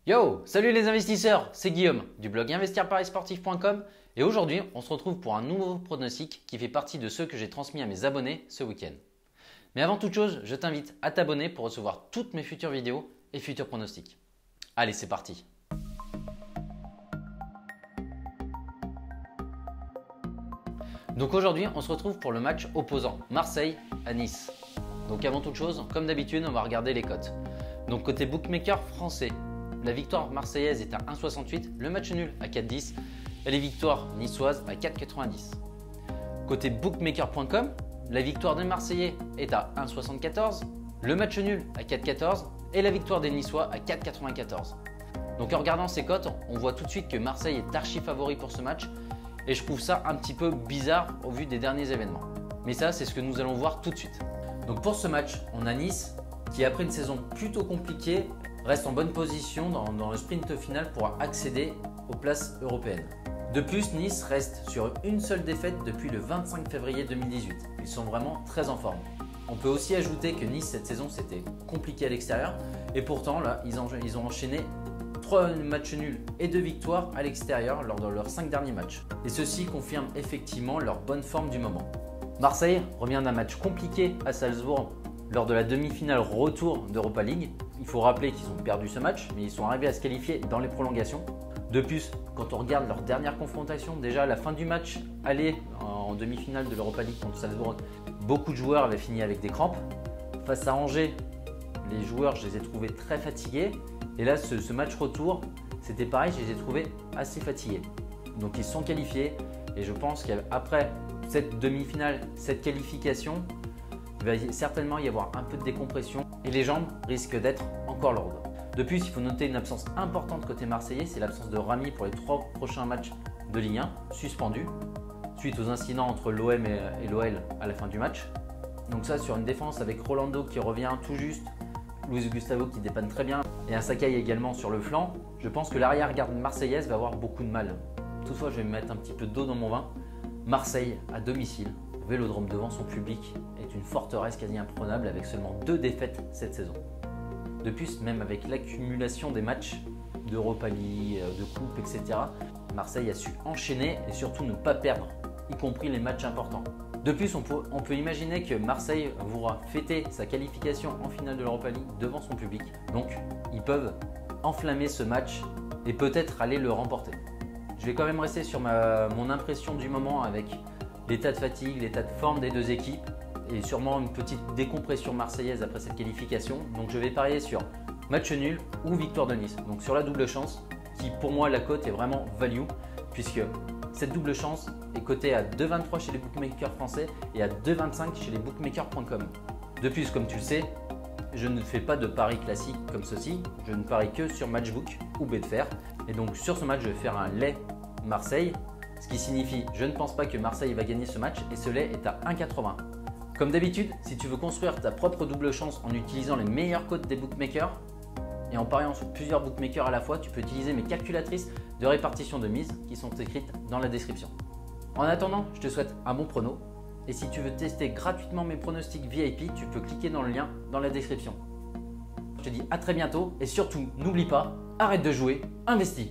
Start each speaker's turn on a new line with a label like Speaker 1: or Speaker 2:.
Speaker 1: Yo, salut les investisseurs, c'est Guillaume du blog investirparisportif.com et aujourd'hui on se retrouve pour un nouveau pronostic qui fait partie de ceux que j'ai transmis à mes abonnés ce week-end. Mais avant toute chose, je t'invite à t'abonner pour recevoir toutes mes futures vidéos et futurs pronostics. Allez, c'est parti. Donc aujourd'hui on se retrouve pour le match opposant Marseille à Nice. Donc avant toute chose, comme d'habitude, on va regarder les cotes. Donc côté bookmaker français, la victoire marseillaise est à 1,68, le match nul à 4,10 et les victoires niçoises à 4,90. Côté bookmaker.com, la victoire des Marseillais est à 1,74, le match nul à 4,14 et la victoire des Niçois à 4,94. Donc en regardant ces cotes, on voit tout de suite que Marseille est archi favori pour ce match et je trouve ça un petit peu bizarre au vu des derniers événements. Mais ça, c'est ce que nous allons voir tout de suite. Donc pour ce match, on a Nice qui, après une saison plutôt compliquée, reste en bonne position dans le sprint final pour accéder aux places européennes. De plus, Nice reste sur une seule défaite depuis le 25 février 2018. Ils sont vraiment très en forme. On peut aussi ajouter que Nice cette saison c'était compliqué à l'extérieur et pourtant là ils ont enchaîné 3 matchs nuls et 2 victoires à l'extérieur lors de leurs 5 derniers matchs. Et ceci confirme effectivement leur bonne forme du moment. Marseille revient d'un match compliqué à Salzbourg lors de la demi-finale retour d'Europa League. Il faut rappeler qu'ils ont perdu ce match, mais ils sont arrivés à se qualifier dans les prolongations. De plus, quand on regarde leur dernière confrontation, déjà à la fin du match aller en demi-finale de l'Europa League contre Salzbourg, beaucoup de joueurs avaient fini avec des crampes. Face à Angers, les joueurs, je les ai trouvés très fatigués. Et là, ce match retour, c'était pareil, je les ai trouvés assez fatigués. Donc ils se sont qualifiés et je pense qu'après cette demi-finale, cette qualification, il va certainement y avoir un peu de décompression et les jambes risquent d'être encore lourdes. De plus, il faut noter une absence importante côté marseillais, c'est l'absence de Rami pour les 3 prochains matchs de Ligue 1, suspendu, suite aux incidents entre l'OM et l'OL à la fin du match. Donc ça, sur une défense avec Rolando qui revient tout juste, Luis Gustavo qui dépanne très bien et un Sakai également sur le flanc, je pense que l'arrière-garde marseillaise va avoir beaucoup de mal. Toutefois, je vais me mettre un petit peu d'eau dans mon vin. Marseille à domicile, au Vélodrome devant son public, est une forteresse quasi imprenable avec seulement 2 défaites cette saison. De plus, même avec l'accumulation des matchs d'Europa League, de Coupe, etc., Marseille a su enchaîner et surtout ne pas perdre, y compris les matchs importants. De plus, on peut imaginer que Marseille voudra fêter sa qualification en finale de l'Europa League devant son public. Donc, ils peuvent enflammer ce match et peut-être aller le remporter. Je vais quand même rester sur mon impression du moment avec l'état de fatigue, l'état de forme des deux équipes et sûrement une petite décompression marseillaise après cette qualification. Donc je vais parier sur match nul ou victoire de Nice. Donc sur la double chance qui pour moi la cote est vraiment value puisque cette double chance est cotée à 2,23 chez les bookmakers français et à 2,25 chez les bookmakers.com. De plus, comme tu le sais, je ne fais pas de paris classiques comme ceci, je ne parie que sur Matchbook ou Betfair. Et donc sur ce match, je vais faire un lait Marseille, ce qui signifie je ne pense pas que Marseille va gagner ce match et ce lait est à 1,80. Comme d'habitude, si tu veux construire ta propre double chance en utilisant les meilleures cotes des bookmakers et en pariant sur plusieurs bookmakers à la fois, tu peux utiliser mes calculatrices de répartition de mise qui sont écrites dans la description. En attendant, je te souhaite un bon prono et si tu veux tester gratuitement mes pronostics VIP, tu peux cliquer dans le lien dans la description. Je te dis à très bientôt et surtout, n'oublie pas, arrête de jouer, investis.